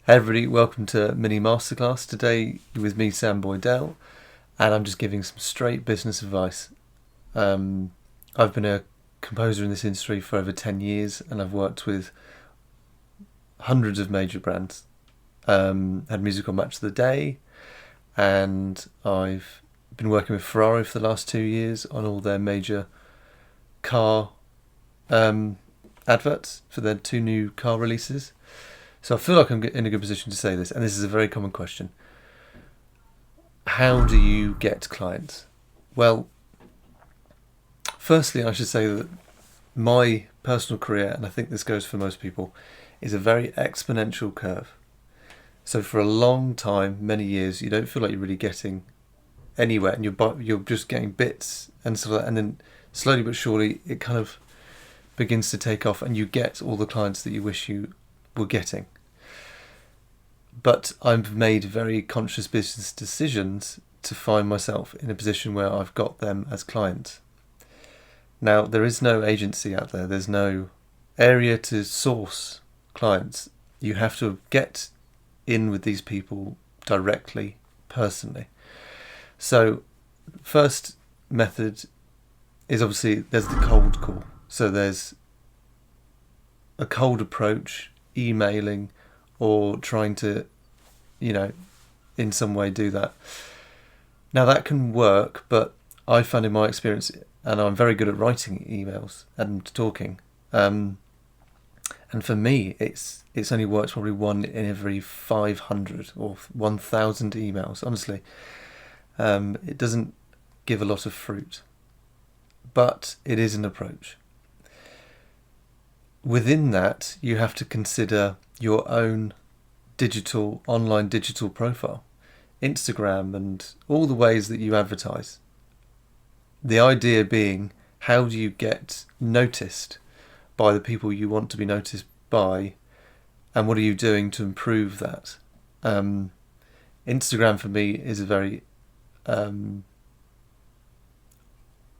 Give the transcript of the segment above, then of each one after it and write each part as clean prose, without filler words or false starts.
Hey everybody, welcome to Mini-Masterclass. Today with me, Sam Boydell, and I'm just giving some straight business advice. I've been a composer in this industry for over 10 years and I've worked with hundreds of major brands. Had music on Match of the Day, and I've been working with Ferrari for the last 2 years on all their major car adverts for their 2 new car releases. So I feel like I'm in a good position to say this, and this is a very common question. How do you get clients? Well, firstly, I should say that my personal career, and I think this goes for most people, is a very exponential curve. So for a long time, many years, you don't feel like you're really getting anywhere, and you're just getting bits and stuff like that, and then slowly but surely it kind of begins to take off, and you get all the clients that you wish you were getting. But I've made very conscious business decisions to find myself in a position where I've got them as clients. Now, there is no agency out there. There's no area to source clients. You have to get in with these people directly, personally. So, first method is obviously there's the cold call. So there's a cold approach, emailing, or trying to, in some way do that. Now that can work, but I found in my experience, and I'm very good at writing emails and talking, and for me it's only worked probably 1 in every 500 or 1,000 emails. Honestly, it doesn't give a lot of fruit, but it is an approach. Within that, you have to consider your own online digital profile, Instagram, and all the ways that you advertise. The idea being, how do you get noticed by the people you want to be noticed by, and what are you doing to improve that? Instagram for me is a very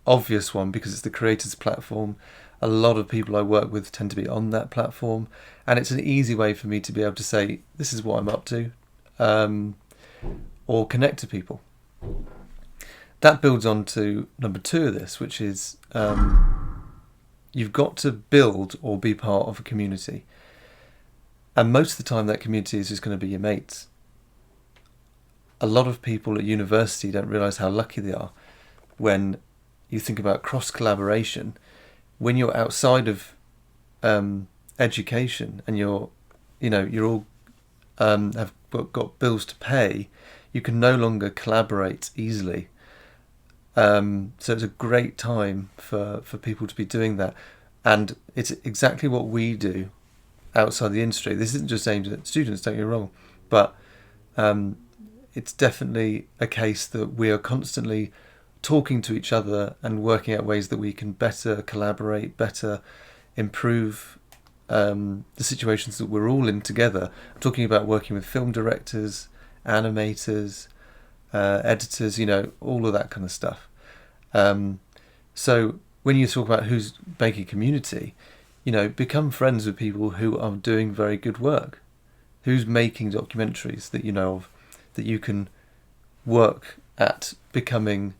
obvious one because it's the creators platform. A lot of people I work with tend to be on that platform, and it's an easy way for me to be able to say, this is what I'm up to, or connect to people. That builds on to number 2 of this, which is you've got to build or be part of a community. And most of the time that community is just going to be your mates. A lot of people at university don't realise how lucky they are when you think about cross-collaboration. When you're outside of education and you're all have got bills to pay, you can no longer collaborate easily. So it's a great time for people to be doing that, and it's exactly what we do outside the industry. This isn't just aimed at students, don't get me wrong, but it's definitely a case that we are constantly talking to each other and working out ways that we can better collaborate, better improve the situations that we're all in together. I'm talking about working with film directors, animators, editors, all of that kind of stuff. So when you talk about who's making community, become friends with people who are doing very good work, who's making documentaries that you know of, that you can work at becoming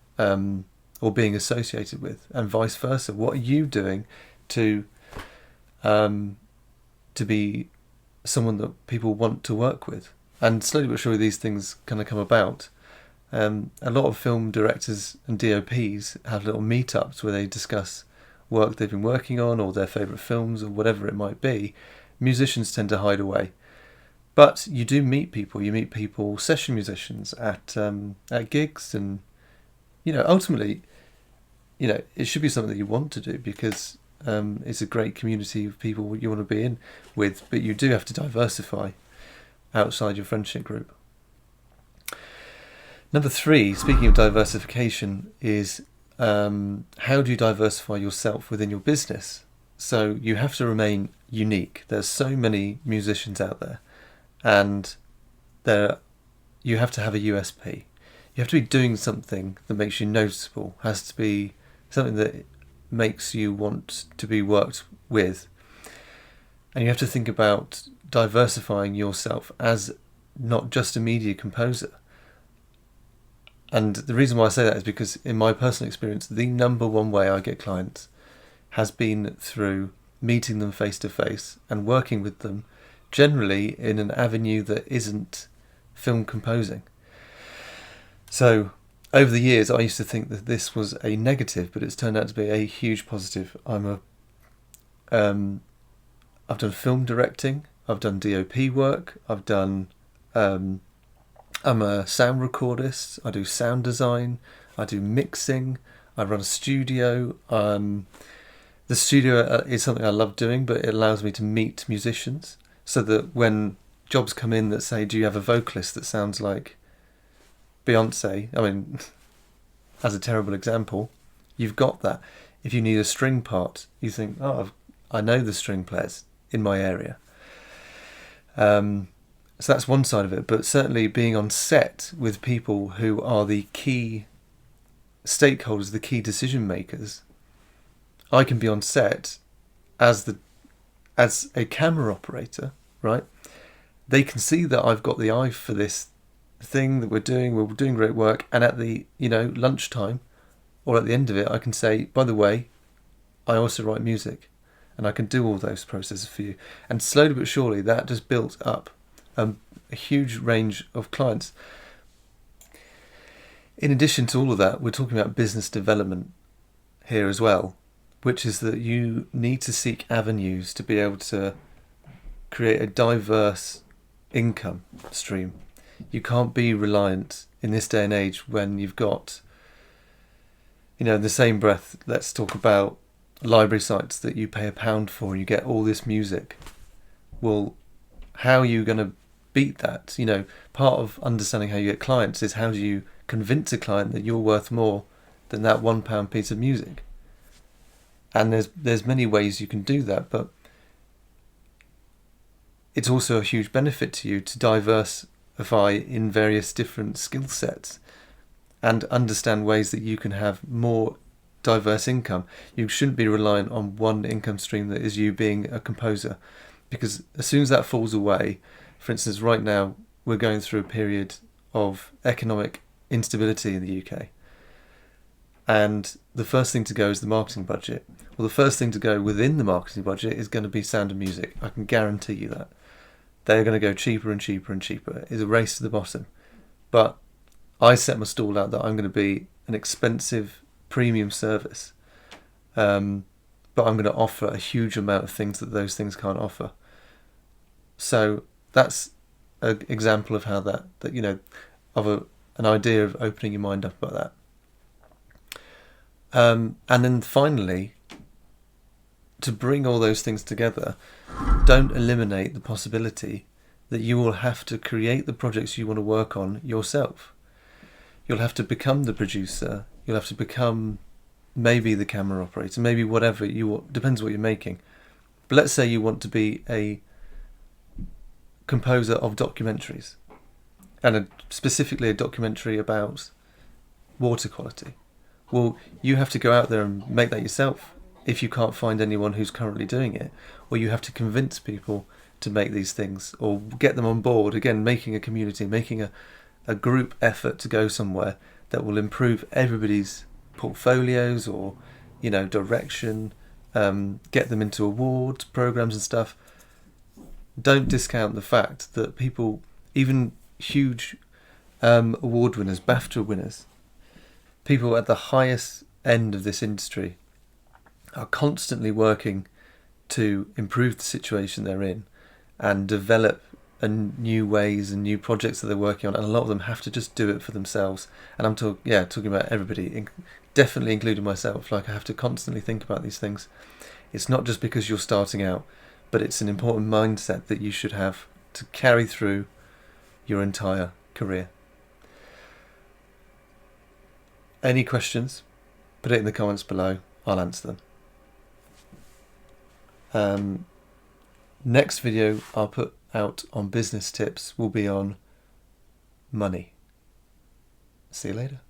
or being associated with, and vice versa. What are you doing to be someone that people want to work with? And slowly but surely these things kind of come about. A lot of film directors and DOPs have little meetups where they discuss work they've been working on, or their favourite films, or whatever it might be. Musicians tend to hide away. But you do meet people. You meet people, session musicians, at gigs, and ultimately, it should be something that you want to do because it's a great community of people you want to be in with. But you do have to diversify outside your friendship group. Number 3, speaking of diversification, is how do you diversify yourself within your business? So you have to remain unique. There's so many musicians out there, and you have to have a USP. You have to be doing something that makes you noticeable. Has to be something that makes you want to be worked with. And you have to think about diversifying yourself as not just a media composer. And the reason why I say that is because in my personal experience, the number one way I get clients has been through meeting them face to face and working with them, generally in an avenue that isn't film composing. So over the years, I used to think that this was a negative, but it's turned out to be a huge positive. I've done film directing, I've done DOP work, I'm a sound recordist, I do sound design, I do mixing, I run a studio. The studio is something I love doing, but it allows me to meet musicians, so that when jobs come in that say, do you have a vocalist that sounds like Beyonce? I mean, as a terrible example, you've got that. If you need a string part, you think, oh, I know the string players in my area. So that's one side of it, but certainly being on set with people who are the key stakeholders, the key decision makers. I can be on set as a camera operator, right? They can see that I've got the eye for this thing that we're doing great work, and at the lunchtime or at the end of it, I can say, by the way, I also write music, and I can do all those processes for you. And slowly but surely, that just built up a huge range of clients. In addition to all of that, we're talking about business development here as well, which is that you need to seek avenues to be able to create a diverse income stream. You can't be reliant in this day and age when you've got, in the same breath, let's talk about library sites that you pay £1 for and you get all this music. Well, how are you going to beat that? Part of understanding how you get clients is how do you convince a client that you're worth more than that £1 piece of music. And there's many ways you can do that, but it's also a huge benefit to you to diversify in various different skill sets and understand ways that you can have more diverse income. You shouldn't be reliant on one income stream that is you being a composer, because as soon as that falls away, for instance, right now we're going through a period of economic instability in the UK. And the first thing to go is the marketing budget. Well, the first thing to go within the marketing budget is going to be Sound and Music. I can guarantee you that. They're going to go cheaper and cheaper and cheaper. It's a race to the bottom. But I set my stall out that I'm going to be an expensive premium service. But I'm going to offer a huge amount of things that those things can't offer. So that's an example of how an idea of opening your mind up about that. And then finally, to bring all those things together, don't eliminate the possibility that you will have to create the projects you want to work on yourself. You'll have to become the producer, you'll have to become maybe the camera operator, maybe whatever you want, depends what you're making. But let's say you want to be a composer of documentaries, and specifically a documentary about water quality. Well, you have to go out there and make that yourself if you can't find anyone who's currently doing it, or you have to convince people to make these things or get them on board. Again, making a community, making a group effort to go somewhere that will improve everybody's portfolios or direction, get them into awards programs and stuff. Don't discount the fact that people, even huge award winners, BAFTA winners, people at the highest end of this industry are constantly working to improve the situation they're in and develop new ways and new projects that they're working on, and a lot of them have to just do it for themselves. And I'm talking about everybody, definitely including myself. Like, I have to constantly think about these things. It's not just because you're starting out, but it's an important mindset that you should have to carry through your entire career. Any questions? Put it in the comments below. I'll answer them. Next video I'll put out on business tips will be on money. See you later.